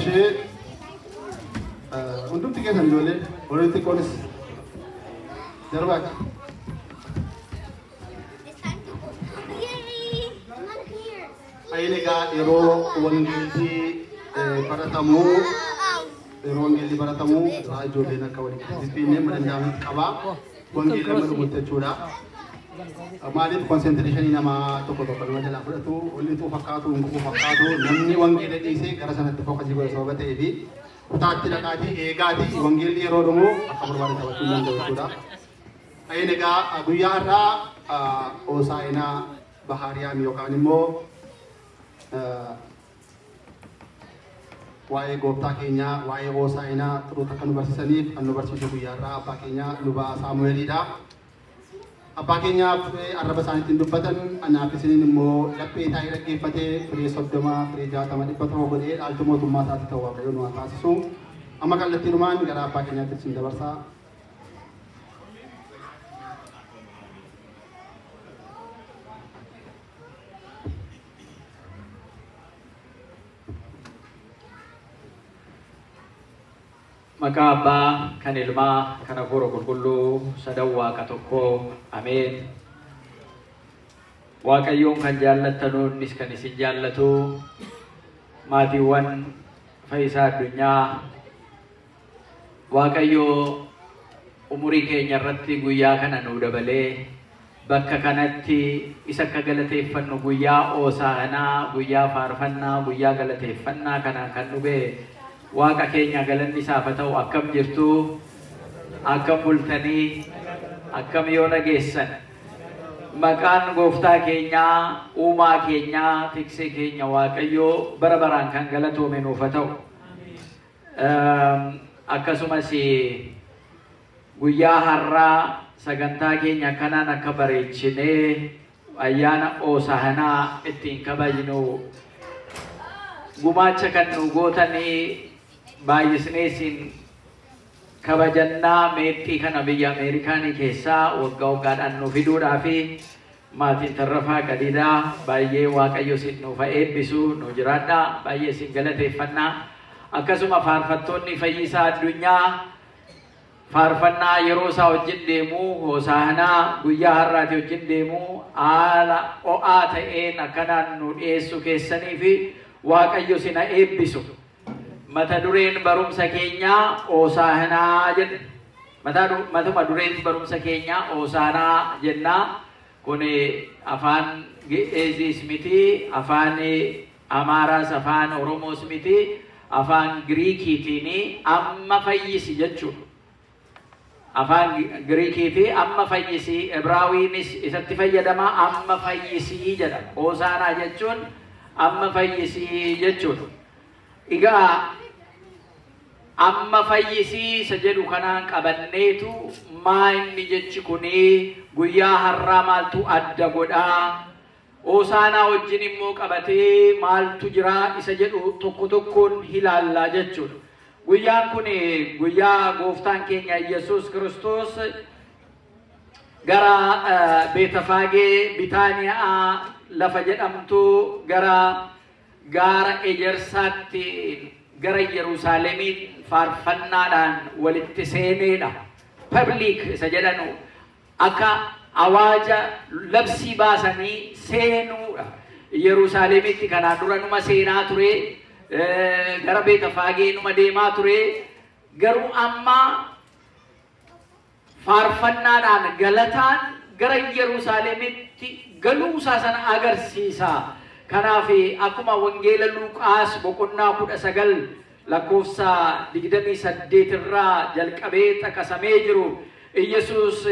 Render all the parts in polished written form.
ishee hundumti keessan ijoollee walitti qonis darbaati. Ayinegaa yeroo wangeelli baratamuu ijoolleen akka walitti fiinnee madandaaman qabaa wangeelli nama dhuguttachuudha. Maaliif konsentriishinii namaa tokko nama jalaa fudhatu wallituu fakkaatu hunquu fakkaatu namni wangeela dhiisee gara sanatti fokkasii godhe sababa ta'ee fi kutaatti dhaqaatii eegaatii wangeelli yeroo dhumu akka barbaade taphachuu hin danda'u jechuudha. Ayinegaa guyyaa irraa Hoosaa'inaa Bahaariyaam yookaan immoo waa'ee gooftaa keenyaa waa'ee Hoosaa'inaa xuruura akka nu barsiisaniif kan nu barsiisu guyyaa irraa abbaa keenya lubaa Saamu'eelidha. Abbaa keenyaaf arraba isaaniitiin dubbatan anaaf isiniin immoo laphee taa'ee dhaggeeffatee firii 30 firii 60 100 godhee dhaaltu mootummaa isaatti ta'uu waaqayyo nu taasisu. Amma kallattiinumaan gara abbaa keenyaatti isin dabarsaa. Maqaa Abbaa kan Ilmaa kan Hafuura Qulqulluu sadan Waaqa tokko ameen. Waaqayyoon kan jaallattanuunis kan isin jaallatu maatiiwwan Fayyisaa Addunyaa Waaqayyoo umurii keenya irratti guyyaa kana nuu dabalee bakka kanatti isa akka galateeffannu guyyaa Hoosaa'inaa guyyaa faarfannaa guyyaa galateeffannaa kanaan kan dhufee Waaqa keenya galanni isaaf haa ta'u. Akkam jirtu akkam bultanii akkam yoo dhageessan maqaan gooftaa keenyaa uumaa keenyaa tiksee keenya Waaqayyoo bara baraan kan galatoome nuuf haa ta'u. Akkasumas guyyaa har'aa sagantaa keenya kanaan akka bareechinee ayyaana Hoosaa'inaa ittiin kabajnu gumaacha kan nu gootanii baay'isneesin kabajannaa meexxii kana biyya Ameerikaanii keessaa waggaa waggaadhaan nu fiduudhaa fi maatiin Tarrafaa Qadiidaa baay'ee Waaqayyo isin nuuf eebbisu nu jiraadhaa baay'ee isin galateeffannaa. Akkasuma faarfattoonni Fayyisaa Addunyaa faarfannaa yeroo isaa wajjin deemuu Hoosaa'inaa guyyaa har'aati wajjin deemuu haala ho'aa ta'een akkanaan nu dhiyeessu keessanii fi Waaqayyo isin haa eebbisu. Mata dureen barumsa keenyaa Hoosaa'inaa jedha. Matuma dureen barumsa keenyaa Hoosaa'inaa jennaa. Kun afaan Gi'eezis miti, afaan Amaaraas, afaan Oromoos miti, afaan Giriikiitiin amma fayyisi jechuudha. Afaan Giriikiiti amma fayyisi, Ibraawiinis isatti fayyadama amma fayyisii jedha. Hoosaa'inaa jechuun amma fayyisii jechuudha. Egaa amma fayyisii isa jedhu kanaan qabanneetu maa inni jechi kunii guyyaa har'aa maaltu adda godhaa Hoosaa'inaa wajjin immoo qabatee maaltu jira isa jedhu tokko tokkoon ilaallaa jechuudha. Guyyaan kun guyyaa gooftaan keenya Yesuus Kiristoos gara Beetafaagee Bitaaniyaa lafa jedhamtu gara gaara Ejersaatti gara Yerusaalemiin faarfannaadhaan walitti seeneedha. Public isa jedhanu akka awaaja labsii baasanii seenuudha. Yerusaalemitti kanaan dura numa seenaa ture, gara Beetafaagee numa deemaa ture. Garuu amma faarfannaadhaan galataan gara Yerusaalemitti galuusaa sana agarsiisa. Kanaaf akkuma wangeela Luqaas boqonnaa 19 lakkoofsa 28 irraa jalqabee caqasamee jiru Yesuus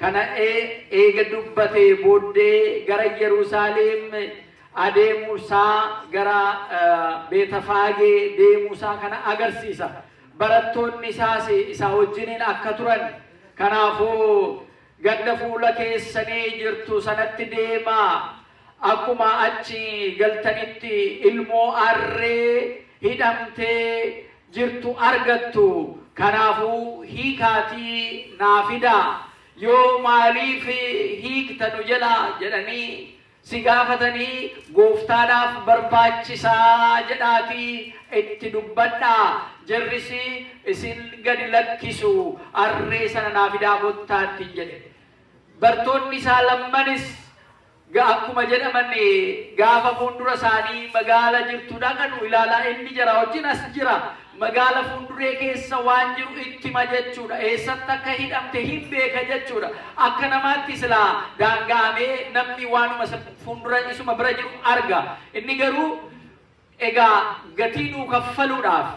kana eega dubbatee booddee gara Yerusaalem adeemuusaa gara Beetafaagee deemuusaa kana agarsiisa. Barattoonni isaas isaa wajjiniin akka turan kanaafuu gadda fuula keessanii jirtu sanatti deemaa. Akkuma achi galtanitti ilmoo arree hidhamtee jirtu argattu. Kanaafuu hiikaatii naa fidaa. Yoo maaliif hiiktanu jedha jedhanii sigafatani gooftaadhaaf barbaachisaa jedhaati itti dubbadha jarrisi isin gadi lakkisu arree sana naafidaa gottaatti jedhe bartoonni isaa lammanis akkuma jedhamani gaafa fuuldura isaanii magaala jirtuudha kanu ilaalaa inni jira wajjin as jira magaala fuulduree keessa waan jiru itti majechuudha eessatti akka hidhamte hin beeka jechuudha akka namaatti silaa daangaamee namni waanuma fuuldura isuma bira jiru arga inni garuu egaa gatii nuu kaffaluudhaaf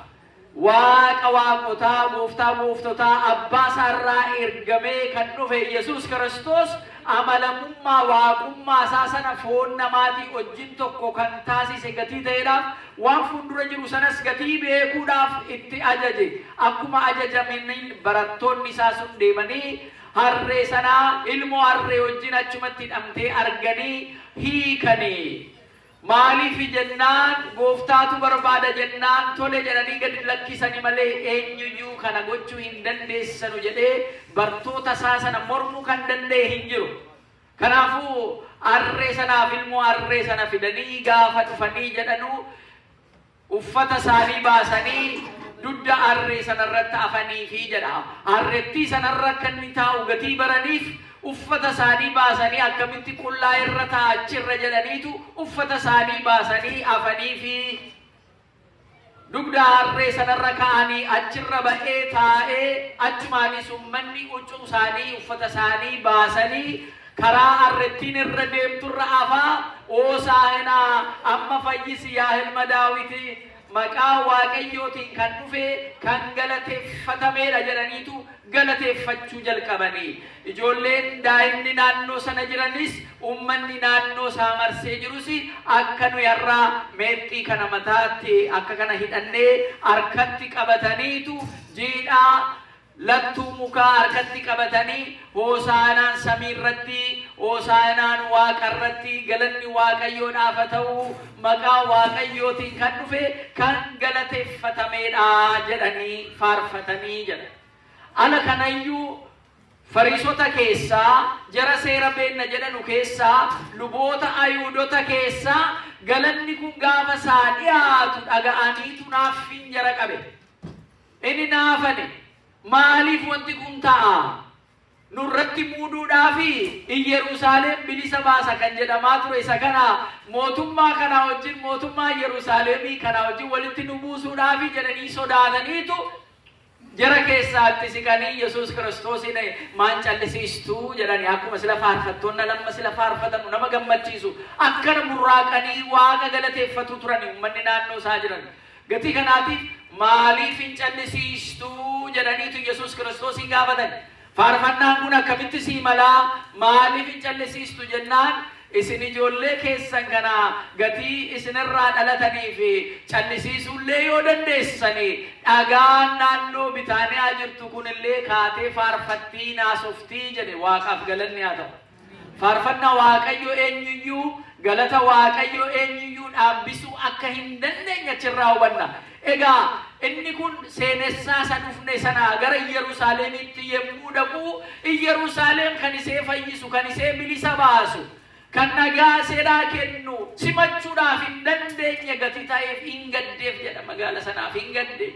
waaqa waaqotaa gooftaa gooftotaa abbaa isaarraa ergamee kan dhufe Yesuus Kiristoos amalamummaa waaqummaa isaa sana foon namaatii wajjin tokko kan taasise gatii ta'eedhaaf waan fuuldura jiru sanas gatii beekuudhaaf itti ajaje akkuma ajajamaniin barattoonni isaa sun deemanii harree sanaa ilmoo harree wajjin achumatti hidhamtee arganii hiikanii maaliif jennaan gooftaatu barbaada jennaan tole jedhanii gadi lakkisanii malee eenyuyyuu kana gochuu hin dandeessanu jedhee bartoota isaa sana mormuu kan danda'e hin jiru kanaafuu harree sanaaf ilmoo harree sana fidanii gaafa dhufanii jedhanuu uffata isaanii baasanii dudda harree sanarratti afaniifi jedha harreettii sanarra kan inni taa'u gatii baraniif uffata isaanii baasanii akkamitti qullaa irra taa'achirra jedhaniitu uffata isaanii baasanii afaniifi dugda harree sanarra kaa'anii achirra ba'ee taa'ee achumaanis uummanni huccuu isaanii uffata isaanii baasanii karaa harreettiin irra deemturra afaa hoosaa'inaa amma fayyisi yaa ilma daawiti maqaa waaqayyootiin kan dhufe kan galateeffatameedha jedhaniitu galateeffachuu jalqabanii ijoolleen daa'imni naannoo sana jiranis uummanni naannoo isaa marsee jirus akka nu yarraa meexxii kana mataatti akka kana hidhannee harkatti qabataniitu jiidhaa lattuu mukaa harkatti qabatanii hoosaanaan samiirratti hoosaanaan waaqarratti galanni waaqayyoodhaaf haa ta'u maqaa waaqayyootiin kan dhufe kan galateeffatameedha jedhanii faarfatanii jedha ala kanayyuu fariisota keessaa jara seera beenna jedhanu keessaa luboota ayuudota keessaa galanni kun gaafa isaa dhiyaatu dhaga'aniitu naaffiin jara qabe inni naafane maaliif wanti kun ta'a nurratti muuduudhaafi Yerusaalem bilisa baasa kan jedhamaa ture isa kana mootummaa kana wajjin mootummaa Yerusaalemii kana wajjin walitti nu buusuudhaafi jedhanii sodaataniitu jara keessaatti siqanii Yesuus Kiristoosin maan callisiistuu jedhanii akkuma sila faarfattoonni lamma sila faarfatanu nama gammachiisu akkana murraaqanii waaqa galateeffatu turani uummanni naannoo isaa jiran gatii kanaatiif maaliif hin callisiistuu jedhaniitu Yesuus Kiristoosin gaafatan faarfannaan kun akkamitti sii malaa maaliif hin callisiistu jennaan isin ijoollee keessan kana gatii isinirraa dhalatanii fi callisiisuullee yoo dandeessanii dhagaan naannoo Bitaaniyaa jirtu kunillee kaatee faarfattii naasoftii jedhe waaqaaf galanni haa ta'u faarfannaa waaqayyo eenyuyyuu galata waaqayyo eenyuyyuu dhaabbisuu akka hin dandeenye achirraa hubanna egaa inni kun seenessaa isa dhufne sana gara Yerusaalemitti yemmuu dhaqu Yerusaalem kan isee fayyisu kan isee bilisa baasu kan nagaa seeraa kennu simachuudhaaf hin dandeenye gatii ta'eef hin gaddeef jedha magaala sanaaf hin gadde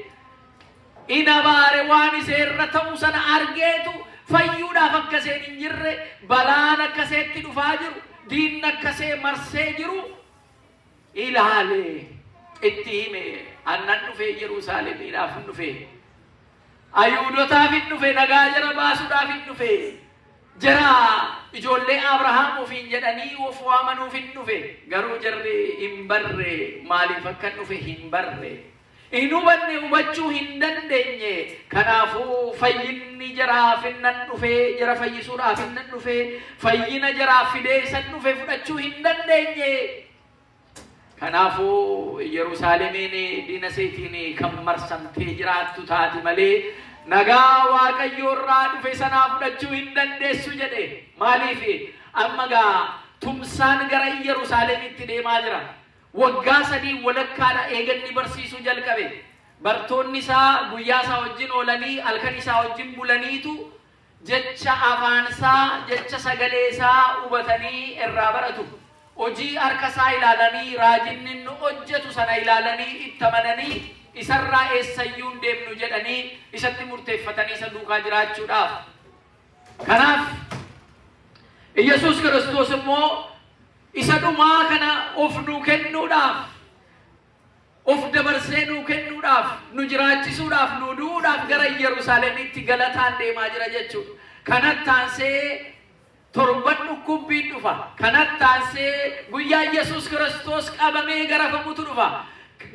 inabaare waan isee irra ta'u sana argeetu fayyuudhaaf akka iseen hin jirre balaan akka iseetti dhufaa jiru diinni akka isee marsee jiru ilaale itti hime annan dhufe Yerusaalemiidhaaf hin dhufe ayuudotaaf hin dhufe nagaa jara baasuudhaaf hin dhufe jara ijoollee Abrahaam ofiin jedhanii of waamanuuf hin dhufe garuu jarri hin barre maaliif akka hin dhufe hin barre hin hubanne hubachuu hin dandeenye kanaafuu fayyinni jaraaf hinnan dhufe jara fayyisuudhaaf hinnan dhufe fayyina jaraaf fidee isan dhufe fudhachuu hin dandeenye kanaafuu Yerusaalemiin diina seetiin kan marsamtee jiraattu taati malee nagaa waaqayyoorraa dhufe sanaa fudhachuu hin dandeessu jedhe maaliif amma gaa tumsaan gara Yerusaalemitti deemaa jira waggaa 3 walakkaadha eeganni barsiisuu jalqabe bartoonni isaa guyyaa isaa wajjin oolanii halkan isaa wajjin bulaniitu jecha afaan isaa jecha sagalee isaa hubatanii irraa baratu hojii harka isaa ilaalanii raajinni nu hojjetu sana ilaalanii itti amananii isarraa eessayyuu hin deemnu jedhanii isatti murteeffatanii isa duukaa jiraachuudhaaf. Kanaaf Yesuus Kiristoos immoo isa dhumaa kana of nuu kennuudhaaf, of dabarsee nuu kennuudhaaf, nu jiraachisuudhaaf, nu duudhaaf gara Yerusaalemitti galataan deemaa jira jechuudha. Kanatti aansee torban dhukkubbiin dhufa. Kanatti aansee guyyaa Yesuus Kiristoos qabamee garafamutu dhufa.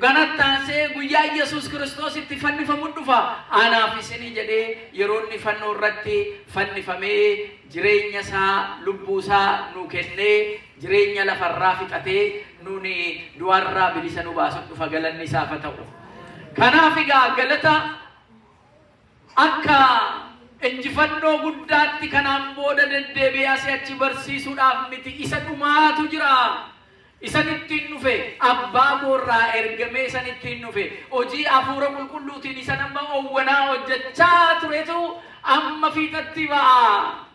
Kanatti aansee guyyaa Yesuus Kiristoos itti fannifamutu dhufa. Anaaf isinii jedhee yeroo inni fannoo irratti fannifamee jireenya isaa, lubbuu isaa nuu kennee jireenya lafarraa fixatee nuuni du'arraa bilisa nu baasuuf dhufa. Galanni isaaf haa ta'u. Kanaaf egaa galata akka injifannoo guddaatti kanaan booda deddeebi'ee asii achi barsiisuudhaaf miti. Isa dhumaatu jira. Isan ittiin dhufe abbaa boorraa ergamee isan ittiin dhufe hojii hafuura qulqulluutiin isan amma owwanaa hojjechaa turetu amma fiixatti ba'a.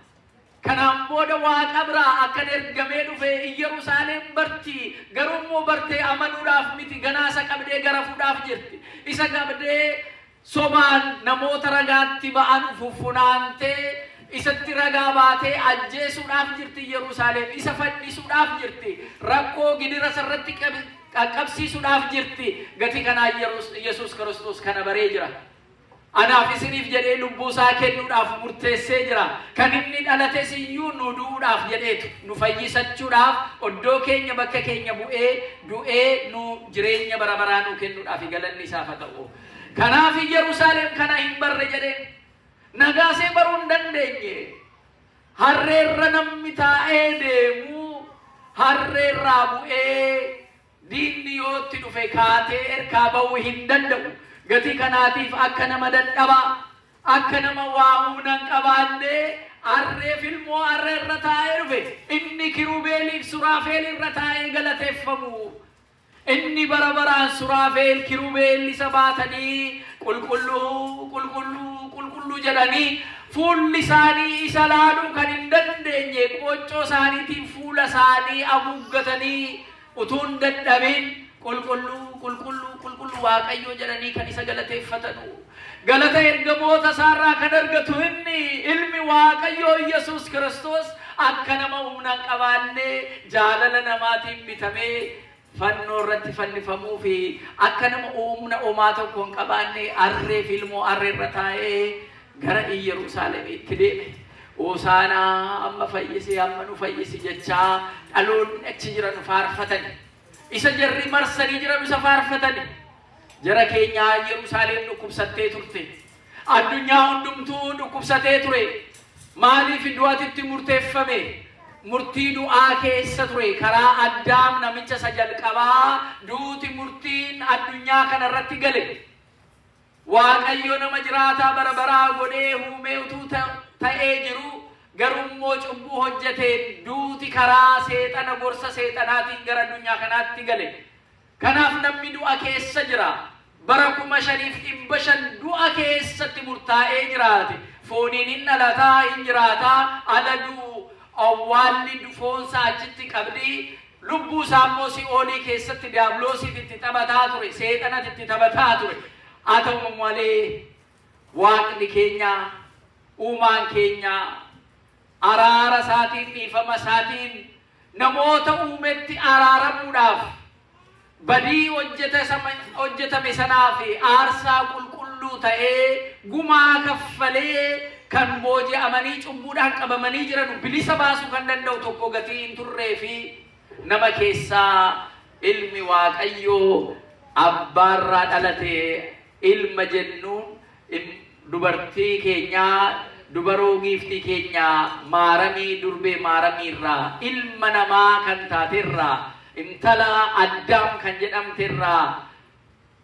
Kanaan booda waaqa biraa akkan ergamee dhufe Yerusaalem barti. Garuu immoo bartee amanuudhaaf miti. Ganaasa qabdee garafuudhaaf jirti. Isa qabdee sobaan namoota ragaatti ba'an fuffunaantee isatti ragaa baatee ajjeesuudhaaf jirti Yerusaalem. Isa fannisuudhaaf jirti. Rakkoo gidira sarratti qaqqabsiisuudhaaf jirti. Gati kanaa Yesuus Kiristoos kana baree jira. Anaaf isiniif jedhee lubbuu isaa kennuudhaaf murteessee jira. Kan inni dhalates iyyuu nu du'uudhaaf jedheetu nu fayyisachuudhaaf oddoo keenya bakka keenya bu'ee du'ee nu jireenya bara baraa nu kennuudhaaf galanni isaaf haa ta'u. Kanaaf Yerusaalem kana hin barre jedheen nagaasee baruu hin dandeenye. Harreerra namni taa'ee deemu harreerraa bu'ee diinni yootti dhufe kaatee erkaa ba'uu hin danda'u. Gati kanaatiif akka nama dadhabaa, akka nama waa humna hin qabaanne harreef ilmoo harreerra taa'ee dhufe. Inni kirubeeliif suraafeel irra taa'ee galateeffamu. Inni bara baraan suraafeel kirubeel isa baatanii qulqulluu qulqulluu qulqulluu jedhanii fuulli isaanii isa laaluu kan hin dandeenye qooccoo isaaniitiin fuula isaanii haguuggatanii utuu hin dadhabin qulqulluu qulqulluu qulqulluu waaqayyoo jedhanii kan isa galateeffatanu. Galata ergamoota isaarraa kan argatu inni ilmi waaqayyoo Yesuus Kiristoos akka nama humna hin qabaanne jaalala namaatiin bitamee fannoo irratti fannifamuu fi akka nama humna homaa tokko hin qabaanne harreef ilmoo harreerra taa'ee gara Yerusaalemitti deeme. Hoosaanaa amma fayyisi amma nu fayyisi jechaa dhaloonni achi jiran faarfatani. Isa jarri marsanii jiran isa faarfatani. Jara keenyaa Yerusaalem dhukkubsattee turte. Addunyaa hundumtuu dhukkubsatee ture. Maaliif du'aatitti murteeffame? Murtii du'aa keessa ture. Karaa Addaam namicha isa jalqabaa duuti murtiin addunyaa kanarratti gale. Waaqayyo nama jiraataa bara baraa godhee uumee utuu ta'ee jiru garuu immoo cubbuu hojjeteen duuti karaa seexana gorsa seexanaatiin gara addunyaa kanaatti gale. Kanaaf namni du'a keessa jira. Bara 5,500 du'a keessatti murtaa'ee jiraate. Fooniin hin dhalataa hin jiraataa aladuu awwaalli foonsaa achitti qabdii lubbuu isaa immoo si'oolii keessatti diiyaabiloosiif itti taphataa ture. Seexanatti itti taphataa ture. Haa ta'u malee waaqni keenya uumaan keenya araara isaatiin dhiifama isaatiin namoota uumetti araaramuudhaaf badii hojjetame sanaaf aarsaa qulqulluu ta'ee gumaa kaffalee kan booji'amanii cubbuudhaan qabamanii jiran bilisa baasuu kan danda'u tokko gatii hin turree fi nama keessaa ilmi waaqayyoo abbaarraa dhalate ilma jennuun dubartii keenyaa dubaroo giiftii keenyaa maaramii durbee maaramiirraa ilma namaa kan taateerraa intala Addaam kan jedhamteerraa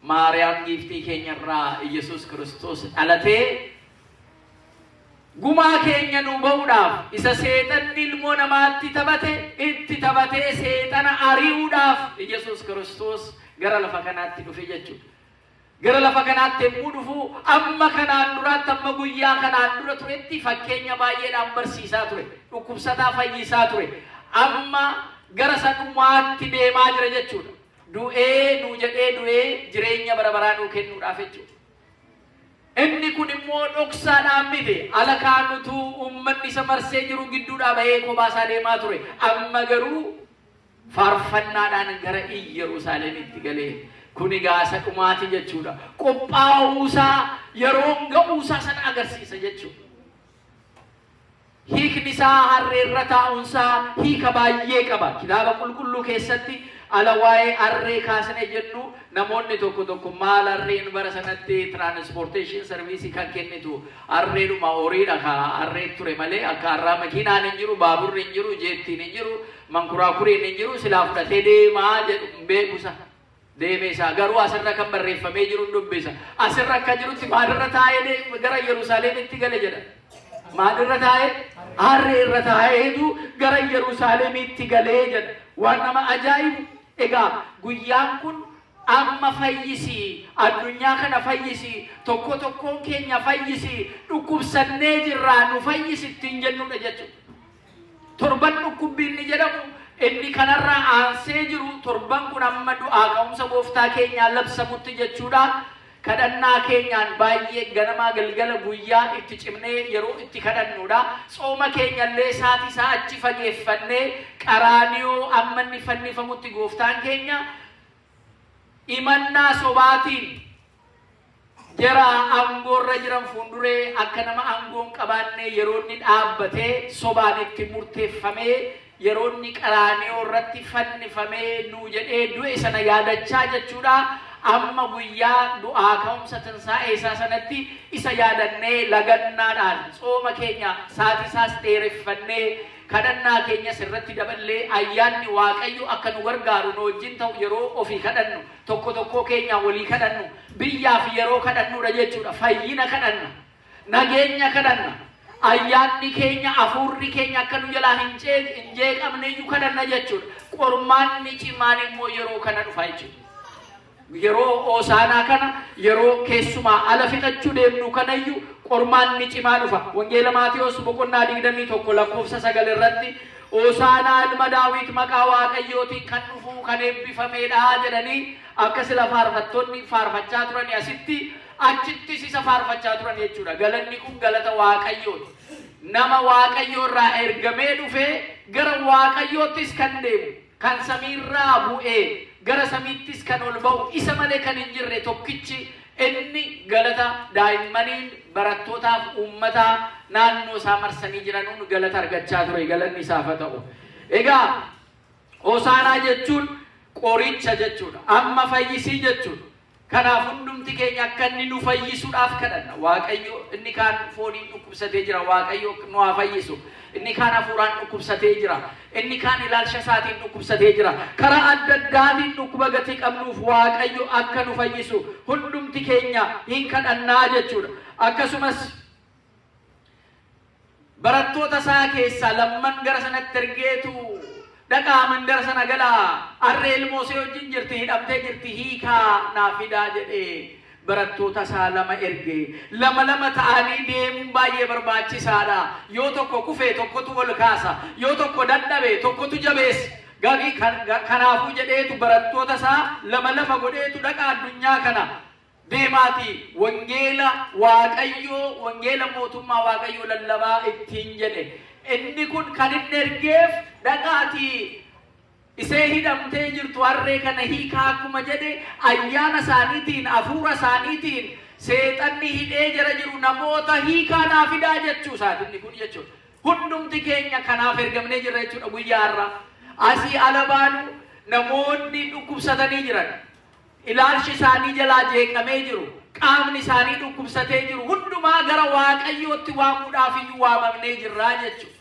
Maariyaam giiftii keenyarraa Yesuus Kiristoos dhalatee gumaa keenya nu ba'uudhaaf isa seexanni ilmoo namaatti itti taphatee seexana ari'uudhaaf Yesuus Kiristoos gara lafa kanaatti dhufe jechuudha. Gara lafa kanaatti yemmuu dhufu amma kanaan duraatti amma guyyaa kanaan dura turetti fakkeenya baay'eedhaan barsiisaa ture. Dhukkubsataa fayyisaa ture. Amma gara sanumaatti deemaa jira jechuudha. Du'ee nu jedhee du'ee jireenya bara baraa nuu kennuudhaaf jechuudha. Inni kun immoo dhoksaadhaan miti ala kaanutu uummanni isa marsee jiru gidduudhaa bahee kophaa isaa deemaa ture. Amma garuu faarfannaadhaan gara Yerusaalemitti galee kun egaa sanumaati jechuudha. Qophaa'uusaa yeroon ga'uusaa sana agarsiisa jechuudha. Hiikni isaa harreerra taa'uunsaa hiika baay'ee qaba. Kitaaba qulqulluu keessatti ala waa'ee harree kaasne jennu namoonni tokko maal harreen bara sanatti transportation service kan kennitu harreedhuma horiidha ka harree ture malee akka harraa makiinaan hin jiru, baaburri hin jiru, jeettiin hin jiru, mankuraakureen hin jiru, silaa fudhatee deemaa jedhu beekusa. Deemee isaa garuu asirra kan barreeffamee jiru dubbisa. Asirra akka jirutti maalirra taa'ee gara Yerusaalemitti gale jedha. Maalirra taa'ee? Harreerra taa'eetu gara Yerusaalemitti galee jedha. Waan nama ajaa'ibu. Egaa guyyaan kun amma fayyisi, addunyaa kana fayyisi, tokkoon keenya fayyisi, dhukkubsannee jirraa nu fayyisi ittiin jennudha jechuudha. Torban dhukkubbiin ni jedhamu inni kanarraa aansee jiru torban kun amma du'aa ka'umsa gooftaa keenyaa labsamutti jechuudha. Kadhannaa keenyaan baay'ee ganamaa galgala guyyaa itti cimnee yeroo itti kadhannudha. Sooma keenyallee saatii isaa achi fageeffannee qaraaniyoo amma inni fannifamutti gooftaan keenya imannaa sobaatiin jara aangoorra jiran fuulduree akka nama aangoon qabaannee yeroo inni dhaabbatee sobaan itti murteeffamee yeroo inni qaraaniyoo irratti fannifamee nuu jedhee du'e sana yaadachaa jechuudha. Amma guyyaa du'aa ka'umsa tansaa'ee isaa sanatti isa yaadannee lagannaadhaan sooma keenya saatii isaas dheereffannee kadhannaa keenya sirratti daballee ayyaanni Waaqayyo akka nu gargaaru nu wajjin ta'u yeroo ofii kadhannu tokko keenya walii kadhannu biyyaaf yeroo kadhannudha jechuudha. Fayyina kadhanna, nageenya kadhanna, ayyaanni keenya afurri keenya akka nu jalaa hin jeeqamne iyyuu kadhanna jechuudha. Qormaanni cimaan immoo yeroo kana dhufa jechuudha. Yeroo Hoosaanaa kana yeroo keessumaa ala fixachuu deemnu kanayyuu qormaanni cimaa dhufa. Wangeela Maatiyos boqonnaa 21 lakkoofsa 9 irratti Hoosaanaa ilma Daawit maqaa Waaqayyootiin kan dhufu kan eebbifameedha jedhanii akka sila faarfattoonni faarfachaa turan asitti achittis isa faarfachaa turan jechuudha. Galanni kun galata Waaqayyooti. Nama Waaqayyoo irraa ergamee dhufee gara Waaqayyoottis kan deemu kan samiirraa bu'ee gara samiittis kan ol ba'u isa malee kan hin jirre tokkichi inni galata daa'immaniin barattootaaf uummataa naannoo isaa marsanii jiranuun galata argachaa ture. Galanni isaaf haa ta'u. Egaa Hoosaanaa jechuun qoricha jechuudha. Amma fayyisii jechuudha. Kanaaf hundumti keenya akka inni nu fayyisuudhaaf kadhanna. Waaqayyo inni kaan fooniin dhukkubsatee jira. Waaqayyo nu haa fayyisu. Inni kaan hafuuraan dhukkubsatee jira. Inni kaan ilaalcha isaatiin dhukkubsatee jira. Karaa adda addaatiin dhukkuba gatii qabnuuf Waaqayyo akka nu fayyisu hundumti keenya hin kadhannaa jechuudha. Akkasumas barattoota isaa keessaa lamman gara sanatti ergeetu dhaqaa mandara sana galaa harree ilmoosee wajjin jirti hidhamtee jirti hiikaa naa fidaa jedhee barattoota isaa lama ergee lama ta'anii deemuun baay'ee barbaachisaadha. Yoo tokko kufee tokkotu ol kaasa, yoo tokko dadhabe tokkotu jabeessa. Gaarii kanaafuu jedheetu barattoota isaa lama godheetu dhaqaa addunyaa kana deemaati wangeela Waaqayyoo wangeela mootummaa Waaqayyoo lallabaa ittiin jedhe. Inni kun kan inni ergeef dhaqaati isee hidhamtee jirtu harree kana hiikaa akkuma jedhe ayyaana isaaniitiin hafuura isaaniitiin seexanni hidhee jira jiru namoota hiikaa naa fidaa jechuu isaati. Inni kun jechuudha hundumti keenya kanaaf ergamnee jirra jechuudha. Guyyaa har'a asii ala baanu namoonni dhukkubsatanii jiran ilaalchi isaanii jalaa jeeqamee jiru qaamni isaanii dhukkubsatee jiru hundumaa gara Waaqayyootti waamuudhaaf iyyuu waamamnee jirraa jechuudha.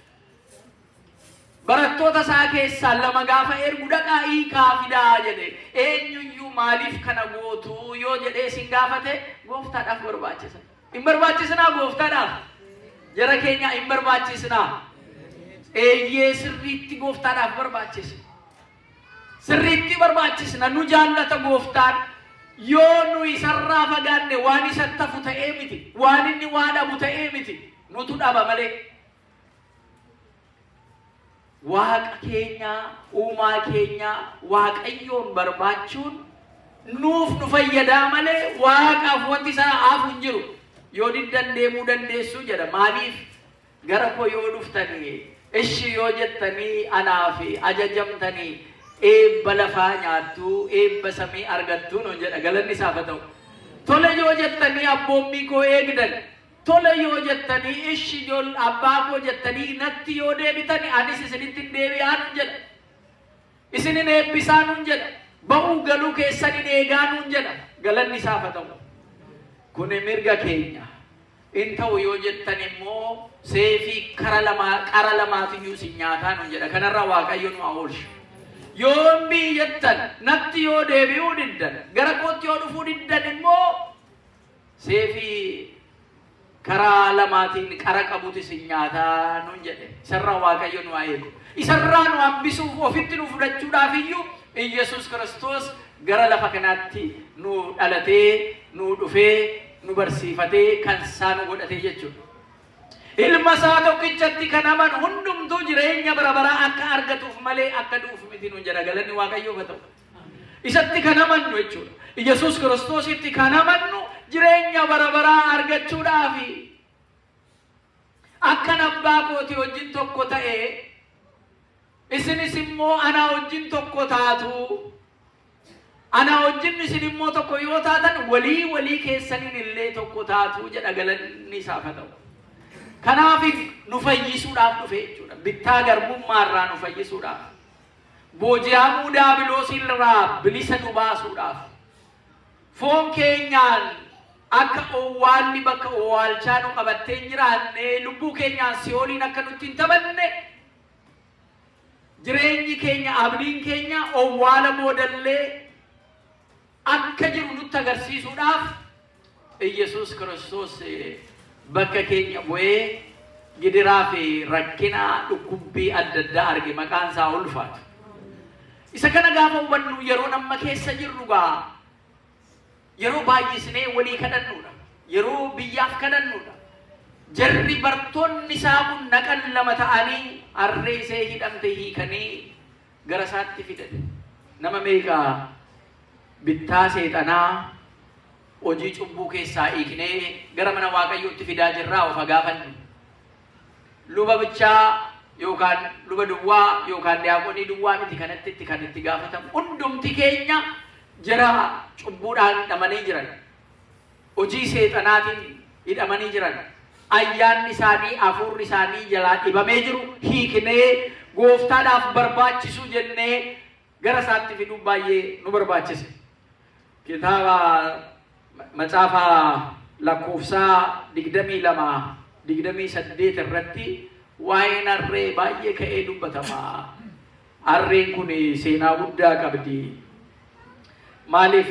Barattoota isaa keessaa lama gaafa ergu dhaqaa hiikaa fidaa jedhe eenyuyyuu maaliif kana gootu yoo jedhee isin gaafate gooftaadhaaf barbaachisa. Hin barbaachisnaa gooftaadhaaf jara keenya hin barbaachisnaa. Eeyyee sirriitti gooftaadhaaf barbaachisa. Sirriitti barbaachisna nu jaallata gooftaan. Yoo nu isarraa fagaanne waan isatti hafu ta'ee miti, waan inni waa dhabu ta'ee miti, nutu dhaba malee. waaqa keenya uumaa keenya waaqayyoon barbaachuun nuuf nu fayyadaa malee waaqaaf wanti sana hafu hin jiru. Yoo diddan deemuu dandeessu jedha. Maaliif gara koo yoo dhuftanii ishi yoo jettanii anaaf ajajamtanii eebba lafaa nyaattu eebba samii argattu nuun jedha. Galanni isaaf haa ta'u. Tole yoo jettanii abboommii koo eegdan, tole yoo jettanii ishi ijool abbaa koo jettanii natti yoo deebitanii anis isinitti hin deebi'aa nuun jedha. Isinin eebbisaa nuun jedha. Ba'uu galuu keessaniin eegaa nuun jedha. Galanni isaaf haa ta'u. Kuni mirga keenya. In ta'u yoo jettan immoo seefii qara lamaatiyyuu si nyaataa nuun jedha. Kanarraa Waaqayyo nu haa oolchu. Yoo mbii jettan natti yoo deebi'uu diddan gara kootti yoo dhufuu diddan immoo seefii karaa lamaatiin qara qabuti si nyaataa nuun jedhe. Isarraa Waaqayyo nu haa eegu. Isarraa nu hambisuuf ofitti nu fudhachuudhaaf iyyuu Iyesuus Kiristoos gara lafa kanaatti nu dhalatee nu dhufee nu barsiifatee kan isaa nu godhatee jechuudha. Ilma isaa tokkichatti kan amanu hundumtuu jireenya bara baraa akka argatuuf malee akka du'uuf miti nuun jedha. Galanni Waaqayyoof haa ta'u. Isatti kan amannu jechuudha. Iyesuus Kiristoositti kan amannu jireenya bara baraa argachuudhaaf akkan abbaa kooti wajjin tokko ta'ee isinis immoo anaa wajjin tokko taatu. Ana wajjin isin immoo tokko yoo taatan walii keessaniin illee tokko taatu jedha. Galanni isaaf haa ta'u. Kanaaf nu fayyisuudhaaf dhufe jechuudha. Bittaa garbummaarraa nu fayyisuudhaaf. Booji'amuu daabiloosirraa bilisa nu baasuudhaaf. Foon keenyaan akka owwaalli bakka owwaalchaa nu qabattee hin jiraanne, lubbuu keenyaan si'ooliin akka nutti hin taphanne, jireenyi keenya abdiin keenya owwaala boodallee akka jiru nutti agarsiisuudhaaf Iyesuus Kiristoos bakka keenya bu'ee gidiraa fi rakkina dhukkubbii adda addaa arge. Maqaan isaa ulfaatu. Isa kana gaafa hubannu yeroo amma keessa jirru gaa yeroo baay'isnee walii kadhannuudha. Yeroo biyyaaf kadhannuudha. Jarri bartoonni isaa kun naqan lama ta'anii harree ishee hidhamte hiikanii gara isaatti fidan. Nama meeqaa bittaa seexanaa hojii cubbuu keessaa hiiknee gara mana Waaqayyootti fidaa jirraa of gaafannu. Luba bichaa yookaan luba duwwaa yookaan diyaaqonii duwwaa miti kanatti kan itti gaafatamu. Hundumti keenya jara cubbuudhaan hidhamanii jiran. Hojii seexanaatiin hidhamanii jiran. Ayyaanni isaanii hafuurri isaanii jalaa dhibamee jiru hiiknee gooftaadhaaf barbaachisu jennee gara isaatti fiduun baay'ee nu barbaachise. Kitaaba macaafa lakkoofsaa 22-28 irratti waa'een harree baay'ee ka'ee dubbatama. Harreen kun seenaa guddaa qabdi. Maaliif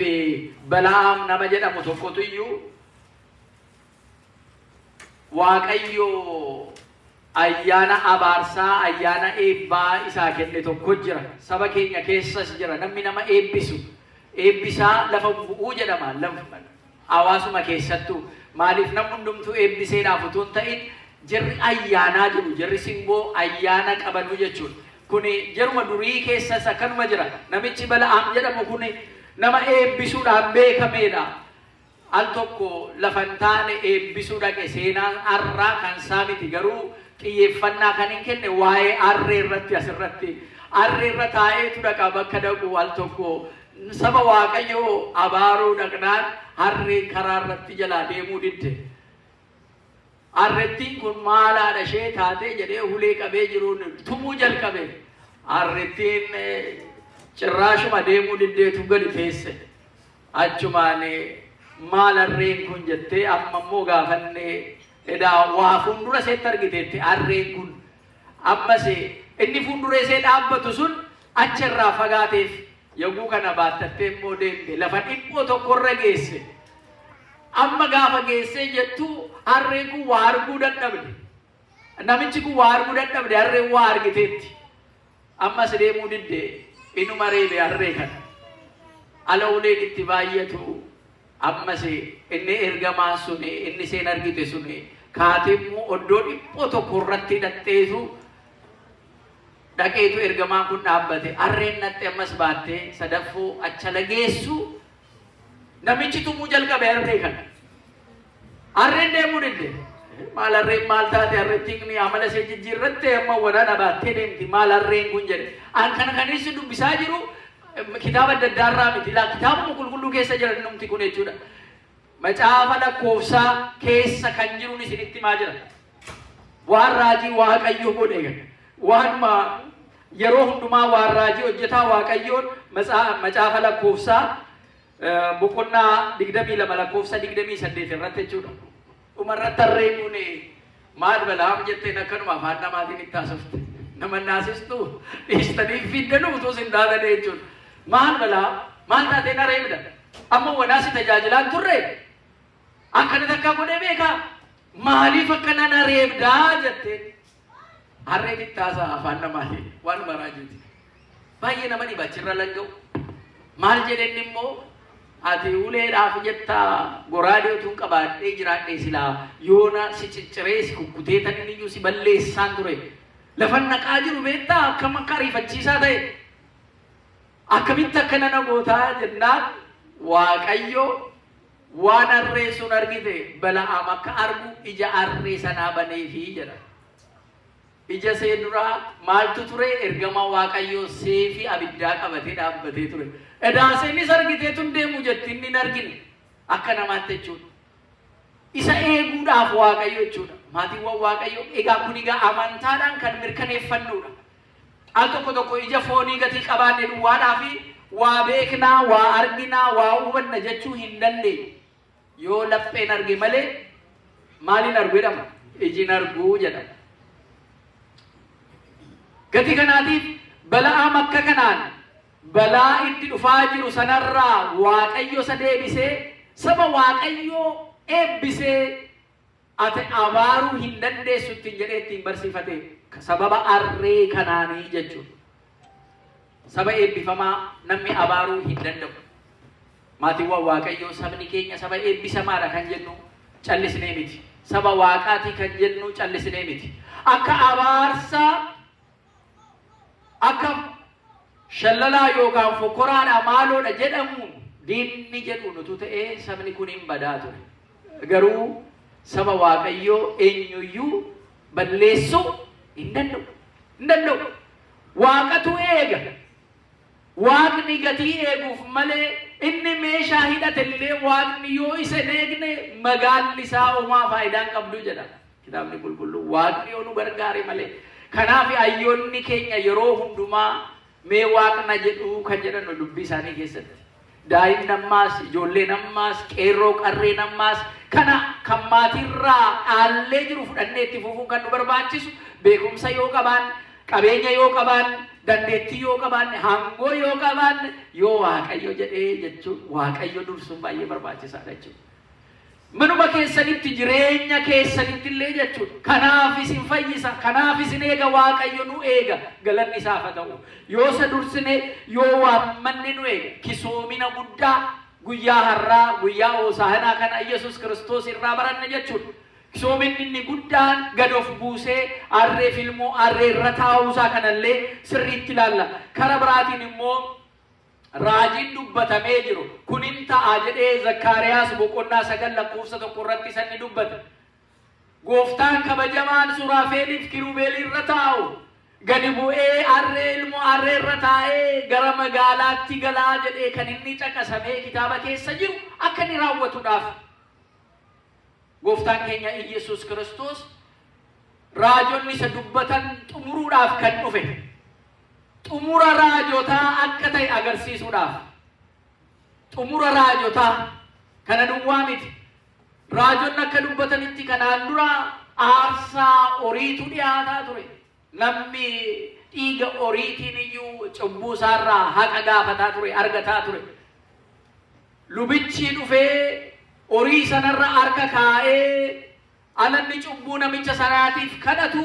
Bala'aam nama jedhamu tokkotu iyyuu Waaqayyo ayyaana abaarsaa ayyaana eebbaa isaa kenne tokko jira. Saba keenya keessas jira. Namni nama eebbisu eebbisaa lafa bu'uu jedhama. Hawaasuma keessattuu maaliif namni hundumtuu eebbiseedhaaf utuu hin ta'in jarri ayyaanaa jiru. Jarri simboo ayyaana qabanu jechuudha. Kuni jaruma durii keessas akkanuma jira. Namichi Bala'aam jedhamu kuni nama eebbisuudhaan beekameedha. Al tokko lafan taane eebbisuu dhaqe. Seenaan harraa kan isaa miti garuu xiyyeeffannaa kan hin kenne waa'ee harree irratti asirratti harree irra taa'eetu dhaqa. Bakka dhaqu al tokko saba Waaqayyoo abaaruu dhaqnaan harree karaa irratti jalaa deemuu didde. Harrettiin kun maalaadha ishee taatee jedhee ulee qabee jiruun tumuu jalqabe. Harrettiin cirraashuma deemuu diddeetu gadi teesse. Achumaan maal harreen kun jettee amma immoo gaafannee edaa waa fuuldura seetti argiteetti harreen kun ammas inni fuuldura isee dhaabbatu sun achirraa fagaateef yogguu kana baattattee immoo deemte lafa dhiphoo tokkorra geesse. Amma gaafa geessee jettu harreen kun waa arguu dadhabde. Namichi kun waa arguu dadhabde harreen waa argiteetti. Ammas deemuu didde inuma reebe harree kana. Ala uleen itti baay'atu. Ammas inni ergamaan sun inni seen argite sun kaatee immoo oddoo dhiphoo tokko irratti hidhatteetu dhaqeetu ergamaan kun dhaabbate arreen natti ammas baattee sadaffoo achala geessu namichi tumuu jalqabe arree kana arreen deemuu dide maal arreen maal taate arreettiin ni amala ishee jijjiirratte amma waraana baattee deemti maal arreen kun jedhe an kana kanis dubbisaa jiru kitaaba adda addaarraa miti laa kitaabuma qulqulluu keessa jiran numti kun jechuudha macaafa lakkoofsaa keessa kan jiruun isinitti maa jira waan raajii waaqayyo godhe waanuma yeroo hundumaa waan raajii hojjetaa waaqayyoon macaafa lakkoofsaa boqonnaa 22 lakkoofsa 28 irratti jechuudha umarratti arreen kun maal balaam jettee akkanuma afaan namaatiin itti haasofte nama naasistu dhiistanii fiddanu utuu sin daadane jechuudha maal balaa maal taateen areemda amma wanaasi tajaajilaan turre akkana takkaa godhee beekaa maaliif akkanan areemdaa jettee harreen itti haasaa afaan namaatiin waan maraajiiti baay'ee nama dhibachirra langa'u maal jedhen immoo ati uleedhaaf jettaa goraadee utuun qabaadhee jiraadhee silaa yoona si cicciree si kukkutee tan inni iyyuu si balleessaan ture lafan naqaa jiru beektaa akkam akka ariifachiisaa ta'e akkamitti akkana namootaa jennaan waaqayyo waan arree sun argite bala'aam akka argu ija arree sanaa baneefii jedha ija see duraa maaltu ture ergama waaqayyo seefi abiddaa qabatee dhaabbatee ture edaaseenis argitee tun deemu jetti inni hin argine akka namaatti jechuudha isa eeguudhaaf waaqayyo jechuudha maatiiwwan waaqayyo egaa kun egaa amantaadhaan kan mirkaneeffannuudha al tokko tokko ija foonii gatii qabaanne duwwaadhaa fi waa beeknaa waa arginaa waa hubanna jechuu hin dandeenye yoo lapheen arge malee maaliin argu jedhama ijin arguu jedhama gati kanaatiif bala'aam akka kanaan balaa itti dhufaa jiru sanarraa waaqayyo isa deebisee saba waaqayyo eebbisee ati abaaruu hin dandeessu ittiin jedhee ittiin barsiifate sababa arree kanaanii jechuudha saba eebbifamaa namni abaaruu hin danda'u maatiiwwan waaqayyo sabni keenya saba eebbisamaadha kan jennu callisnee miti saba waaqaatii kan jennu callisnee miti akka abaarsaa akka shallalaa yookaan fokkoraadha maaloodha jedhamuun diinni jedhu nutu ta'ee sabni kun hin badaa ture garuu saba waaqayyoo eenyuyyuu balleessuu hin danda'u waaqatu eega waaqni gatii eeguuf malee inni meeshaa hidhatellee waaqni yoo isa eegne magaalli isaa homaa faayidaan qabdu jedha kitaabni qulqulluu waaqni yoo nu gargaare malee kanaaf ayyoonni keenya yeroo hundumaa mee waaqna jedhu kan jedhan dubbii isaanii keessatti daa'imni ammaas ijoolleen ammaas qeerroo qarreen ammaas kana kan maatirraa dhaallee jiru fudhannee itti fufuun kan nu barbaachisu beekumsa yoo qabaan qabeenya yoo qabaan dandeettii yoo qabaan hangoo yoo qabaan yoo waaqayyo jedhee jechuun waaqayyo dursuun baay'ee barbaachisaadha jechuudha manuma keessanitti jireenya keessanitti illee jechuudha kanaaf isin fayyisa kanaaf isin eega waaqayyo nu eega galanni isaaf haa ta'u yoo isa dursine yoo waammanne nu eega kisoomina guddaa guyyaa har'aa guyyaa hoosaanaa kana Yesuus Kiristoos irraa baranna jechuudha kisoominni inni guddaan gad of buusee arree filmoo arree irra taa'uusaa kanallee sirriitti ilaalla kara biraatiin immoo raajiin dubbatamee jiru kunin ta'a jedhee Zakkaariyaas boqonnaa 9 lakkoofsa 1 irratti sanni dubbata gooftaan kabajamaan Suraafeeliif Kirubeelii irra taa'u gadi bu'ee arree ilmoo arree irra taa'ee gara magaalaatti galaa jedhee kan inni caqasamee kitaaba keessa jiru akka inni raawwatuudhaaf gooftaan keenya Yesuus Kiristoos raajonni isa dubbatan xumuruudhaaf kan dhufe xumura raajotaa akka ta'e agarsiisuudhaaf xumura raajotaa kana duwwaa miti raajonni akka dubbatanitti kanaan dura aarsaa horiitu dhiyaataa ture namni dhiiga horiitiin iyyuu cubbuu isaarraa haqa gaafataa ture argataa ture lubichi dhufee horii sanarra harka kaa'ee alanni cubbuu namicha sanaatiif kadhatu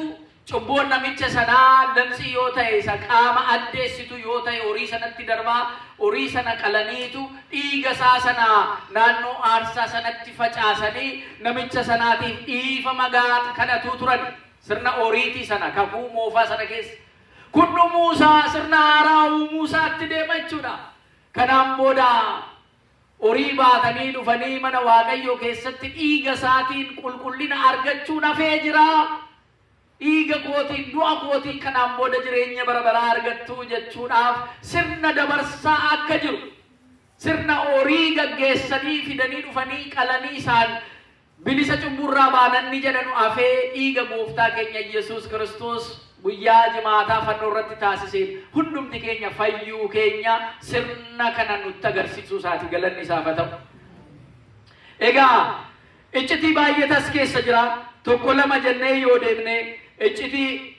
cubbuun namicha sanaa lamsi yoo ta'e isa qaama addeessitu yoo ta'e horii sanatti darbaa horii sana qalaniitu dhiiga isaa sana naannoo aarsaa sanatti facaasanii namicha sanaatiif dhiifa magaan kadhatu turan sirna horiitii sana kakuu moofaa sana keessa Kunnu Muusaa sirna haaraa Muusaatti deema jechuudha. Kanaan booda horii baatanii dhufanii mana Waaqayyoo keessatti dhiiga isaatiin qulqullina argachuun hafee jira. Dhiiga kootiin du'a kootiin kanaan booda jireenya bara baraa argattu jechuudhaaf sirna dabarsaa akka jiru. Sirna horii gaggeessanii fidanii dhufanii qalanii isaan bilisa cumburraa baananni jedhanu hafee dhiiga gooftaa keenya Yesuus Kiristoos guyyaa jimaataa fannoo irratti taasiseen hundumti keenya fayyuu keenya sirna kana nutti agarsiisuu isaati galanni isaaf haa ta'u. Egaa iccitii baay'eetas keessa jira. Tokko lama jennee yoo deemne iccitii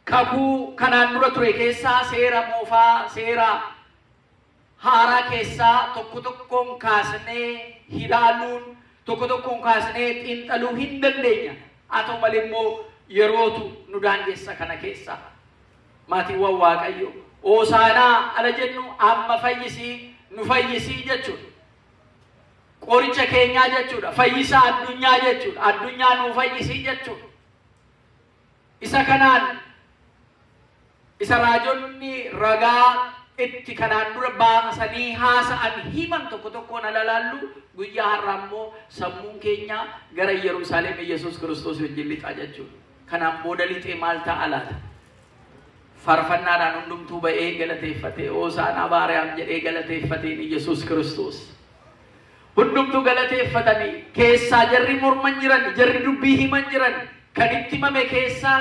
kakuu kanaan dura ture keessaa seera moofaa seera haaraa keessaa tokko tokkoon kaasnee ilaaluun tokko tokkoon kaasnee xiinxaluu hin dandeenya. Haa ta'u malee immoo yerootu nu daangeessa kana keessa maatiiwwan Waaqayyo Hoosaanaa ala jennu amma fayyisii nu fayyisii jechuudha. Qoricha keenyaa jechuudha. Fayyisaa addunyaa jechuudha. Addunyaa nu fayyisii jechuudha. Isa kanaan isa raajonni ragaa itti kanaan dura baasanii haasa'an himan tokko tokkoon alalaallu guyyaa har'aa immoo sammuun keenya gara Yerusaalem Yesuus Kiristoos wajjin lixaa jechuudha. Kanaan booda lixee maal ta'a laata? Faarfannaadhaan hundumtuu ba'ee galateeffatee Hoosaanaa Baariyaam jedhee galateeffateen Yesuus Kiristoos. Hundumtuu galateeffatanii keessaa jarri morman jiran, jarri dubbii himan jiran, kan itti himame keessaa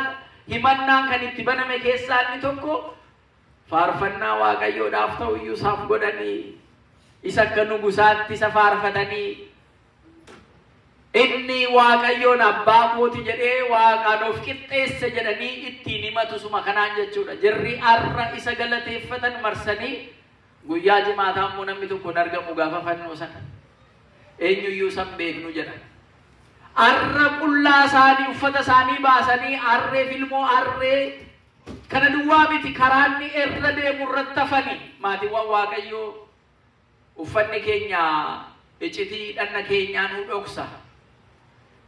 himannaan kan itti baname keessaa inni tokko faarfannaa Waaqayyoodhaaf ta'u iyyuu isaaf godhanii isa akka nugusaatti isa faarfatanii inni Waaqayyoon abbaa kooti jedhee Waaqaan of qixxeesse jedhanii ittiin himatu suma kanaan jechuudha. Jarri har'a isa galateeffatan marsanii guyyaa jimaataa immoo namni tokko hin argamu gaafa fannoo sana. Eenyuyyuu san beeknu jedha. Har'a qullaa isaanii uffata isaanii baasanii harree filmoo harree kana duwwaa miti karaanni irra deemu irratti hafanii maatiiwwan Waaqayyoo uffanni keenya iccitii dhanna keenyaa nu dhoksa.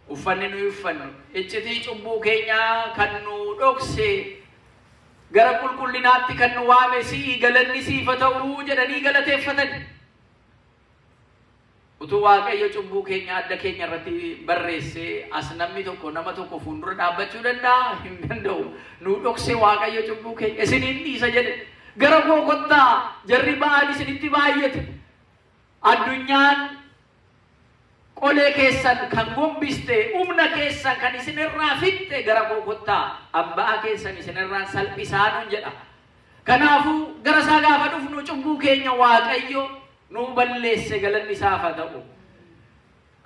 Uffanni nu uffannu iccitii cubbuu keenyaa kan nu dhokse gara qulqullinaatti kan nu waame si'i galanni siif haa ta'u jedhanii galateeffatan. Utuu Waaqayyo cubbuu keenya adda keenya irratti barreessee as namni tokko nama tokko fuuldura dhaabbachuu danda'a? Hin danda'u. Nu dhokse Waaqayyo cubbuu keenya isiniin dhiisa jedhe. Gara koo kottaa jarri ba'aan isinitti baay'ate. Addunyaan qolee keessan kan gombiste humna keessan kan isinirraa fixxe gara koo kottaa abbaa keessan isinirraa salphisaa nun jedha. Kanaafuu gara isaa gaafa dhufnu cubbuu keenya Waaqayyo nu balleesse galanni isaaf haa ta'u.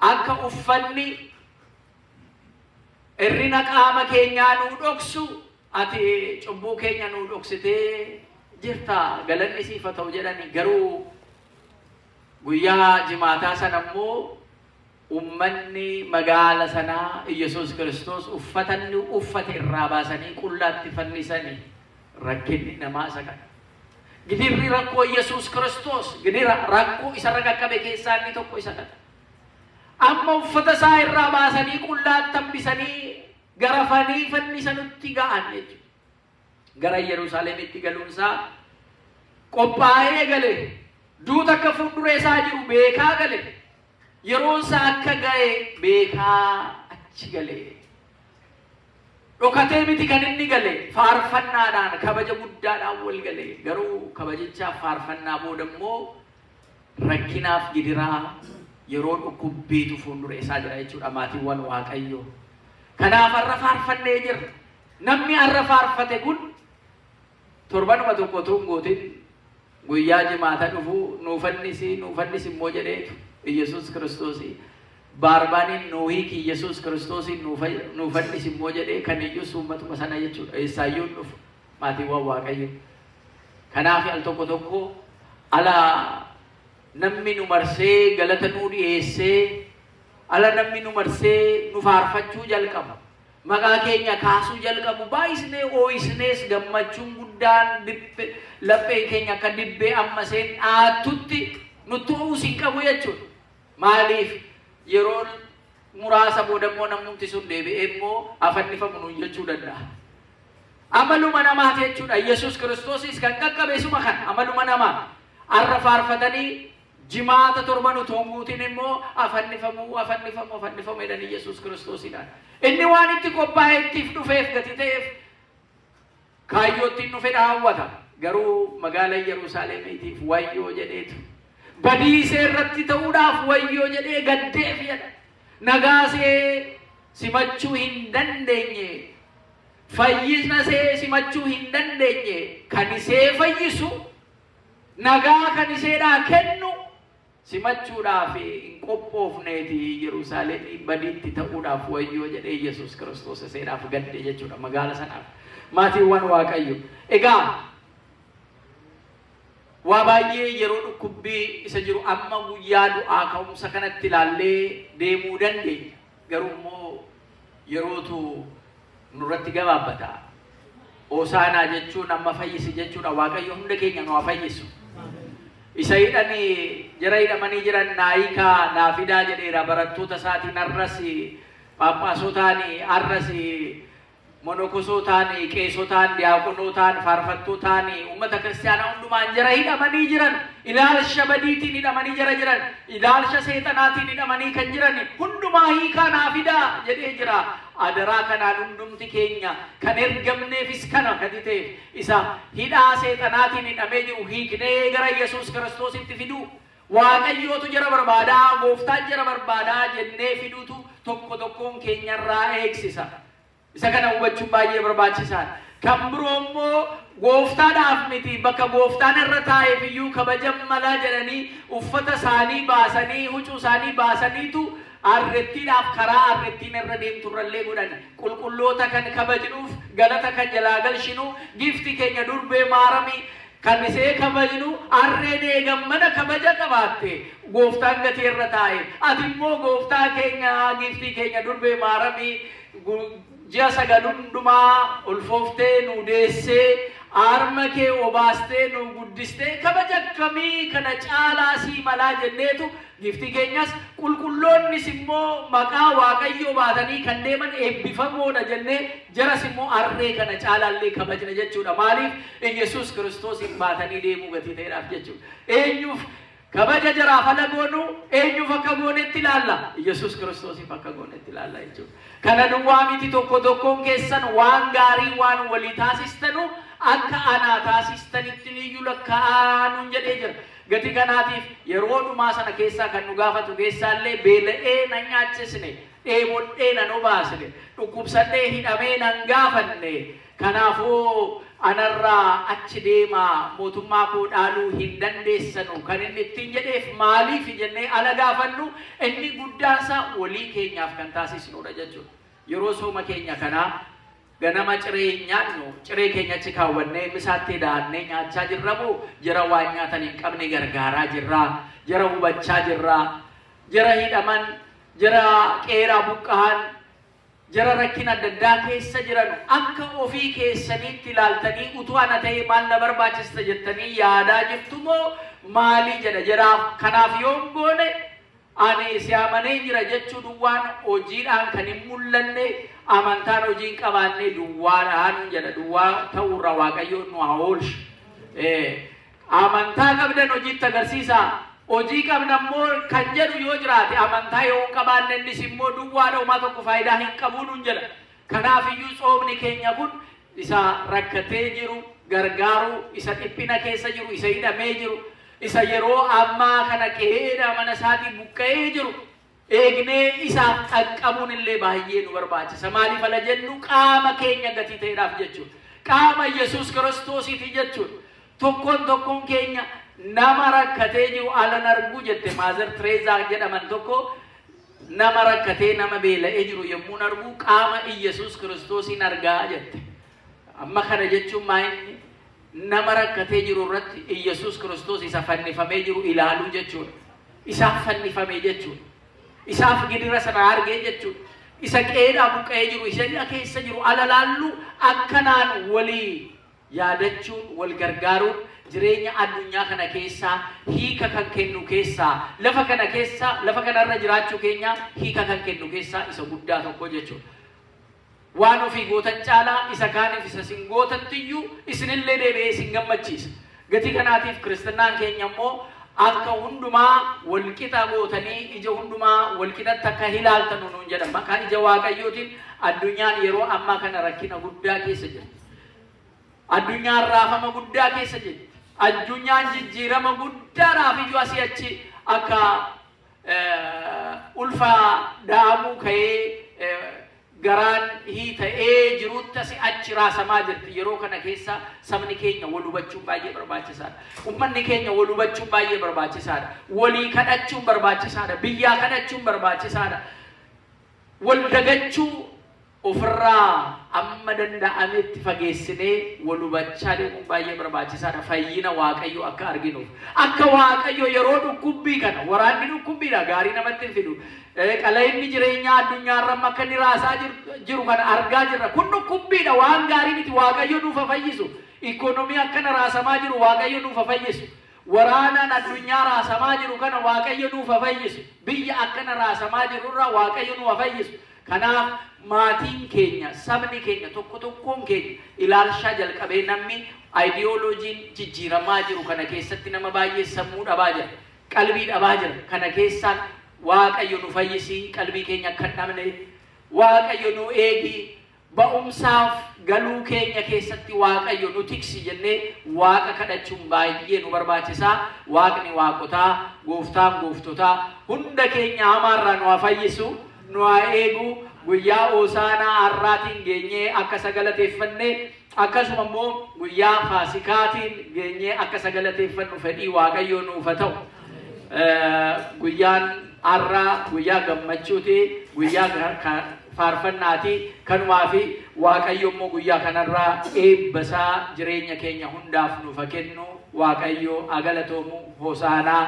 Akka uffanni irrina qaama keenyaa nu dhoksu ati cubbuu keenya nu dhoksitee jirta galanni siif haa ta'u jedhani. Garuu guyyaa jimaataa sana immoo ummanni magaala sanaa Yesuus Kiristoos uffatanni uffate irraa baasanii qullaatti fannisanii rakkinni namaa isa kana. Gidirri rakkoo Yesuus Kiristoos gidira rakkoo isa qaqqabe keessaa inni tokko isa kana. Amma uffata isaa irraa baasanii qullaatti hambisanii garafanii fannisanutti ga'an jechuudha. Gara Yerusaalemitti galuunsaa qophaa'ee gale. Duuta akka fuuldura isaa jiru beekaa gale. Yeroon isaa akka ga'e beekaa achi gale. Dhokatee miti kan inni gale faarfannaadhaan kabaja guddaadhaan wal gale. Garuu kabajichaaf faarfannaa booda immoo rakkinaaf gidiraa yeroo dhukkubbiitu fuuldura isaa jira jechuudha maatiiwwan Waaqayyoo. Kanaaf har'a faarfannee jirra. Namni har'a faarfate kun torbanuma tokko tungootiin guyyaa jimaata dhufu nuufannisi immoo jedheetu Yesuus Kiristoosii baarbaanin nuuhiiki Yesuus Kiristoosii nuufannisi immoo jedhee kan iyyuu uummatuma sana jechuudha. Eessaayyuu dhufu maatiiwwan Waaqayyo. Kanaaf al tokko tokko ala namni nu marsee galata nuu dhiyeessee ala namni nu marsee nu faarfachuu jalqaba. Maqaa keenya kaasuu jalqabu baay'isnee ooyisnees gammachuun guddaan laphee keenya akka dibbee ammaseen dhaatutti nutti ho'uus hin qabu jechuudha. Maaliif yeroo muraasa booda immoo namni sun deebi'ee immoo afannifamu nu jechuu danda'a. amaluma namaa jechuudha. Yesuus Kiristoosis kan qaqqabeessuma kan amaluma namaa arra faarfatanii jimaata torban utuu guutin immoo afannifamu jedhanii Yesuus Kiristoosidhaan. Inni waan itti qophaa'eettiif dhufeef gati ta'eef kaayyootti dhufe dhaawwata. Garuu magaala Yerusaalemiitiif wayyoo jedheetu badiisee irratti ta'uudhaaf wayyoo jedhee gaddeef jedha. Nagaasee simachuu hin dandeenye, fayyisna see simachuu hin dandeenye, kan isee fayyisu nagaa kan iseedhaa kennu simachuudhaaf hin qophoofneeti Yerusaalemii badiitti ta'uudhaaf wayyoo jedhee Yesuus Kiristoos iseedhaaf gadde jechuudha magaala sanaaf. Maatiiwwan Waaqayyo egaa waa baay'ee yeroo dhukkubbii isa jiru amma guyyaa du'aa ka'umsa kanatti ilaallee deemuu dandeenya. Garuu immoo yerootu nurratti gabaabbata. Hoosaanaa jechuun amma fayyisi jechuudha. Waaqayyo hunda keenya nu haa fayyisu. Isa hidhanii jara hidhamanii jiran naayikaa naafidaa jedheera barattoota isaatiin arras phaaphaasootaan arras monokosotaan qeesotaan diyaaqonootaan faarfattootaan ummata kiristaanaa hundumaan jara hidhamanii jiran ilaalcha badiitiin hidhamanii jiran ilaalcha seexanaatiin hidhamanii kan jiran hundumaa hiikaa naafidaa jedhee jira. Adaraa kanaan hundumti keenya kan ergamneefis kana gadi ta'e isa hidhaa seexanaatiin hidhamee jiru hiiknee gara Yesuus Kiristoositti fidu Waaqayyootu jara barbaadaa gooftaan jara barbaadaa jennee fiduutu tokko tokkoon keenyarraa eegsisa. Isa kana hubachuun baay'ee barbaachisaadha. Kan biroo immoo gooftaadhaaf miti bakka gooftaan irra taa'eef iyyuu kabajan malaa jedhanii uffata isaanii baasanii huccuu isaanii baasaniitu arrettiidhaaf karaa arrettiin irra deemturrallee godhan qulqulloota kan kabajnuuf galata kan jalaa galchinu gifti keenya durbee maaramii kan isee kabajnu arreen eegammana kabaja qabaatte gooftaan gatii irra taa'e ati immoo gooftaa keenya gifti keenya durbee maaramii ji'a sagal hundumaa ulfooftee nu deessee arma kee obaastee nu guddistee kabaja akkamii kana caalaa sii malaa jenneetu gifti keenyas qulqulloonnis immoo maqaa Waaqayyoo baatanii kan deeman eebbifamoodha jennee jaras immoo arree kana caalaallee kabajna jechuudha. Maaliif Yesuus Kiristoosin baatanii deemuu gatii ta'eedhaaf jechuudha. Eenyuuf kabaja jaraaf ala goonu eenyuuf akka goonetti ilaalla? Yesuus Kiristoosiif akka goonetti ilaalla jechuudha. Kana duwwaa miti tokko tokkoon keessan waan gaarii waan walii taasistanu akka anaa taasistanitti iyyuu lakkaa'anuun jedhee jira. Gati kanaatiif yeroo dhumaa sana keessaa kan nu gaafatu keessaallee beela'ee na nyaachisne, dheebodhee na nu baasne, dhukkubsadhee hidhamee nan gaafanne. Kanaafuu anarraa achi deemaa mootummaa koo dhaaluu hin dandeessanu kan inni ittiin jedheef maaliif jennee ala gaafannu inni guddaansa walii keenyaaf kan taasisnudha jechuudha. Yeroo sooma keenya kanaa ganama ciree nyaannu ciree keenya achi kaawwannee misaatti daannee nyaachaa jirramu jara waan nyaatan hin qabne gargaaraa jirraa, jara hubachaa jirraa, jara hidhaman, jara qeeraa buqqa'an, jara rakkina adda addaa keessa jiran akka ofii keessaniitti ilaaltanii utuu ana ta'e maal na barbaachista jettanii yaadaa jirtu moo maali jedha jaraaf. Kanaaf yoon goone ani si amanee jira jechuu duwwaan hojiidhaan kan hin mul'anne amantaan hojiin qabaanne duwwaadhaan jedha. Duwwaa ta'uurra Waaqayyoon nu haa oolchu. Amantaa qabdan hojiitti agarsiisaa. Hojii qabnammoo kan jedhu yoo jiraate amantaa yoo qabaanne innis immoo duwwaadha uumaa tokko faayidaa hin qabu nun jedha. Kanaaf iyyuu soomni keenya kun isa rakkatee jiru gargaaru, isa dhiphina keessa jiru, isa hidhamee jiru, isa yeroo ammaa kana qe'ee mana isaatii buqqa'ee jiru eegnee isaaf qaqqabuun illee baay'ee nu barbaachisa. Maaliif ala jennu qaama keenya gatii ta'eedhaaf jechuudha. Qaama Yesuus Kiristoosiiti jechuudha. Tokkoon keenya nama rakkatee jiru alan argu jette Maazer Tereezaa jedhaman tokko nama rakkatee nama beela'ee jiru yommuu argu qaama Yesuus Kiristoosiin argaa jette. Amma kana jechuun maayinni nama rakkatee jiru irratti Yesuus Kiristoos isa fannifamee jiru ilaaluu jechuudha. Isaaf fannifamee jechuudha. Isaaf gidira sana argee jechuudha. Isa qeedhaa buqqa'ee jiru isa keessa jiru alalaallu akkanaan walii yaadachuun wal gargaaruun jireenya addunyaa kana keessaa hiika kan kennu keessaa lafa kanarra jiraachuu keenya hiika kan kennu keessaa isa guddaa tokko jechuudha. وانو في قوتن جالا إسا كان في سسين قوتن تيو إسن اللي دي بي سنگم مچيس قتي كناتيف كريستنان كين يمو akka hunduma wal kita gootanii ija hunduma wal kita takka hilaaltan nuun jedhan maka ija waaqayyootiin addunyaan yeroo amma kana rakkina guddaa keessa jirti addunyaan raafama guddaa keessa jirti addunyaan jijjiirama guddaadhaaf iyyuu asii achi akka ulfa daamuu ka'ee garaan hiita'ee jirutti asii achi raasamaa jirti yeroo kana keessa sabni keenya wal hubachuun baay'ee barbaachisaadha ummanni keenya wal hubachuun baay'ee barbaachisaadha walii kadhachuun barbaachisaadha biyyaa kadhachuun barbaachisaadha wal dagachuu ofirraa amma danda'ametti fageessinee wal hubachaa deemuun baay'ee barbaachisaadha fayyina waaqayyoo akka arginuuf akka waaqayyoo yeroo dhukkubbii kana waraanni dhukkubbiidha gaarii namatti hin fidu qalayni jireenyaa addunyaarra akka inni raasaa jiru kana argaa jirra kun dhukkubbiidha waan gaarii miti waaqayyoo nuuf fayyisu ikonomii akkana raasamaa jiru waaqayyoo nuuf fayyisu waraanaan addunyaa raasamaa jiru kana waaqayyoo nuuf fayyisu biyya akkana raasamaa jirurra waaqayyoo nuuf fayyisu kanaaf maatiin keenya sabni keenya tokko tokkoon keenya ilaalshaa jalqabee namni ideoloojiin jijjiiramaa jiru kana keessatti nama baay'ee sammuu dhabaa jira qalbii dhabaa jira kana keessaan waaqayyo nu fayyisi qalbii keenya akka dhabne waaqayyo nu eegi ba'umsaaf galuu keenya keessatti waaqayyo nu tiksi jennee waaqa kadhachuun baay'ee nu barbaachisaa waaqni waaqotaa gooftaan gooftotaa hunda keenya hamaarraa nu fayyisu nu eegu guyyaa Hoosaanaa har'aatiin geenyee akka sagalateeffannee akkasuma immoo guyyaa Faasikaatiin geenyee akka sagalateeffannu fedhii waaqayyoo nuuf ta'u guyyaan har'aa guyyaa gammachuuti guyyaa faarfannaati kanumaa fi waaqayyo immoo guyyaa kanarraa eebbasaa jireenya keenya hundaaf nuuf kennu waaqayyo agalatoomu Hoosaanaa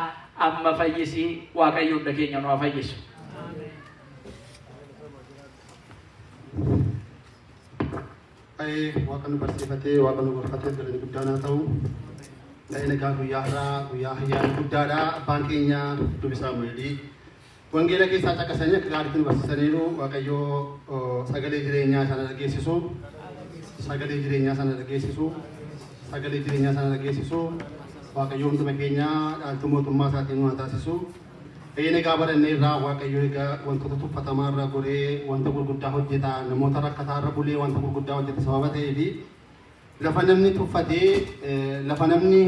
amma fayyisi waaqayyo hunda keenya nu fayyisu Wakan bersifati, wakan berkati dari budana tahu. Dari negara guyara, guyahya budana bangkinya tu bisa meli. Wanggila kisah cakasanya kelar itu bersisaniru, wakayo sagale jirenya sana lagi sisu, sagale jirenya sana lagi sisu, sagale jirenya sana lagi sisu. Wakayo untuk makanya tumu saat ini atas sisu. Ini kabar ini rawa kayu juga untuk tutup patamara gore untuk berguddah hujita namun tarak boleh untuk berguddah hujita sahabat ini lafanam ni tufati lafanam ni